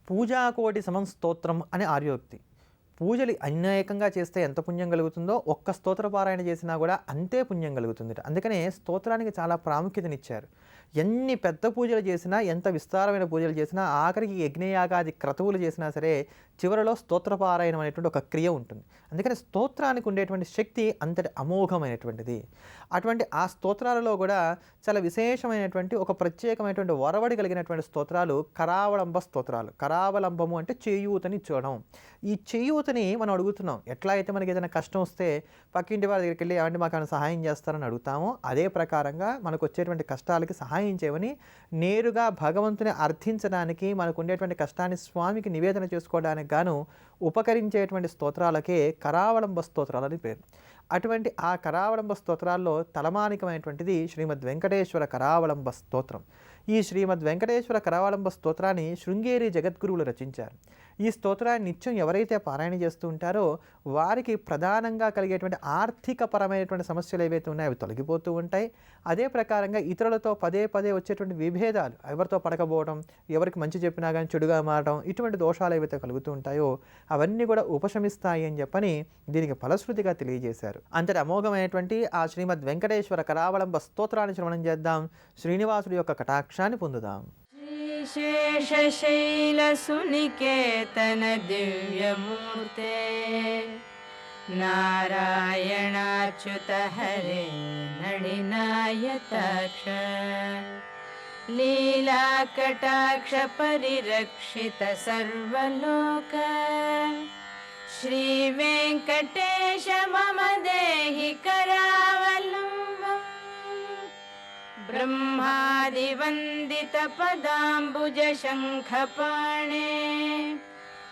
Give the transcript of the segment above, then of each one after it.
పూజాకోటి సమం స్తోత్రం అని ఆర్యోక్తి. పూజలు అనేకంగా చేస్తే ఎంత పుణ్యం కలుగుతుందో ఒక్క స్తోత్ర పారాయణ చేసినా కూడా అంతే పుణ్యం కలుగుతుంది. అందుకనే స్తోత్రానికి చాలా ప్రాముఖ్యతనిచ్చారు. ఎన్ని పెద్ద పూజలు చేసినా, ఎంత విస్తారమైన పూజలు చేసినా, ఆఖరికి యజ్ఞయాగాది క్రతువులు చేసినా సరే చివరిలో స్తోత్రపారాయణం అనేటువంటి ఒక క్రియ ఉంటుంది. అందుకని స్తోత్రానికి ఉండేటువంటి శక్తి అంతటి అమోఘమైనటువంటిది. అటువంటి ఆ స్తోత్రాలలో కూడా చాలా విశేషమైనటువంటి ఒక ప్రత్యేకమైనటువంటి వరవడి కలిగినటువంటి స్తోత్రాలు కరావలంబ స్తోత్రాలు. కరావలంబము అంటే చేయూతని ఇచ్చడం. ఈ చేయూతని మనం అడుగుతున్నాం. ఎట్లా అయితే మనకి ఏదైనా కష్టం వస్తే పక్కింటి వారి దగ్గరికి వెళ్ళి ఏమంటే మాకు సహాయం చేస్తారని అడుగుతామో, అదే ప్రకారంగా మనకు వచ్చేటువంటి కష్టాలకి సహాయం చేయమని నేరుగా భగవంతుని అర్థించడానికి, మనకు ఉండేటువంటి కష్టాన్ని స్వామికి నివేదన చేసుకోవడానికి గాను ఉపకరించేటువంటి స్తోత్రాలకే కరావలంబ స్తోత్రాలు అని పేరు. అటువంటి ఆ కరావలంబ స్తోత్రాల్లో తలమానికమైనటువంటిది శ్రీమద్ వెంకటేశ్వర కరావలంబ స్తోత్రం. ఈ శ్రీమద్ వెంకటేశ్వర కరావలంబ స్తోత్రాన్ని శృంగేరి జగద్గురువులు రచించారు. ఈ స్తోత్రాన్ని నిత్యం ఎవరైతే పారాయణ చేస్తూ ఉంటారో వారికి ప్రధానంగా కలిగేటువంటి ఆర్థికపరమైనటువంటి సమస్యలు ఏవైతే ఉన్నాయో అవి తొలగిపోతూ ఉంటాయి. అదే ప్రకారంగా ఇతరులతో పదే పదే వచ్చేటువంటి విభేదాలు, ఎవరితో పడకపోవడం, ఎవరికి మంచి చెప్పినా కానీ చెడుగా మారడం, ఇటువంటి దోషాలు ఏవైతే కలుగుతూ ఉంటాయో అవన్నీ కూడా ఉపశమిస్తాయి అని చెప్పని దీనికి ఫలశ్రుతిగా తెలియజేశారు. అంతటి అమోఘమైనటువంటి ఆ శ్రీమద్ వెంకటేశ్వర కరావలంబ స్తోత్రాన్ని శ్రవణం చేద్దాం. శ్రీనివాసుడి యొక్క కటాక్షాన్ని పొందుదాం. शेषशैलसुनिकेतन दिव्यमूर्ते नारायणाच्युत हरे नळिनायताक्ष लीलाकटाक्ष परिरक्षित सर्वलोक श्रीवेङ्कटेश मम देहि करावलम्बम् ब्रह्मादिवन्दित पदाम्बुज शङ्खपाणे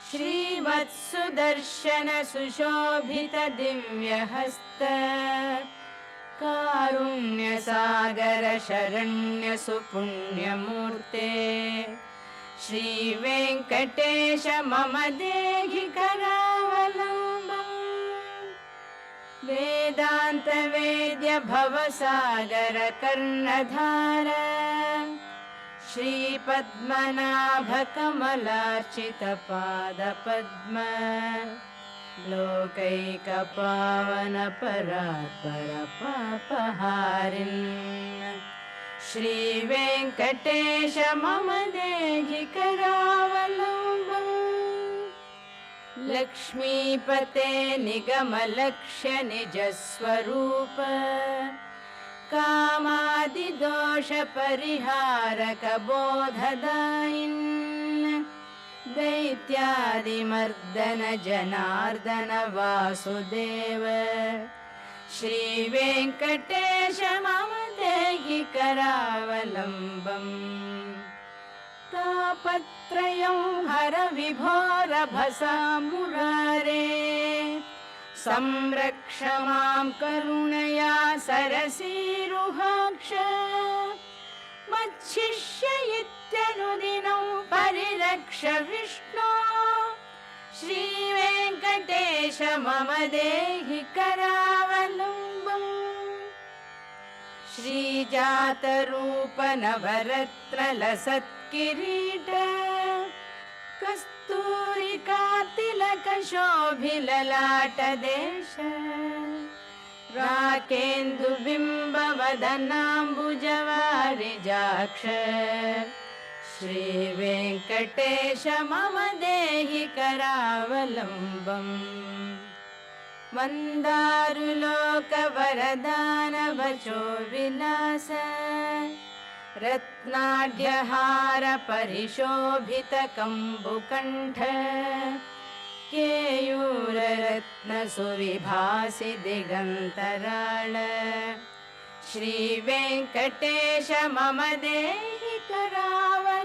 श्रीवत्सुदर्शन सुशोभित दिव्यहस्त कारुण्यसागर शरण्य सुपुण्यमूर्ते श्रीवेङ्कटेश मम देहि करावलम्बम् वेदांत वेद्य भवसागर कर्णधार श्रीपद्मनाभ कमलार्चित पादपद्म लोकैकपावन परात्पर पापहारिन् श्रीवेङ्कटेश मम देहि करावलम्बम् लक्ष्मीपते निगमलक्ष्य निजस्वरूप कामादिदोष परिहारक बोधदायिन् दैत्यादिमर्दन जनार्दन वासुदेव श्रीवेङ्कटेश मम देहि करावलम्बम् तापत्रयं हर विभोरभसा मुरारे संरक्ष मां करुणया सरसीरुहाक्ष मच्छिष्य इत्यनुदिनं परिरक्ष विष्णो श्रीवेङ्कटेश मम देहि करावलम्बम् श्रीजातरूप नवरत्न लसत् किरीट कस्तूरिका तिलक शोभिललाट देश राकेन्दु बिम्ब वदनाम्बुजवारिजाक्ष श्रीवेङ्कटेश मम देहि करावलम्बम् मन्दारुलोकवरदानवचो विलास रत्नाढ्यहार परिशोभित कम्बुकण्ठ केयूररत्न सुविभासि दिगन्तराळ श्रीवेङ्कटेश मम देहि करावलम्बम्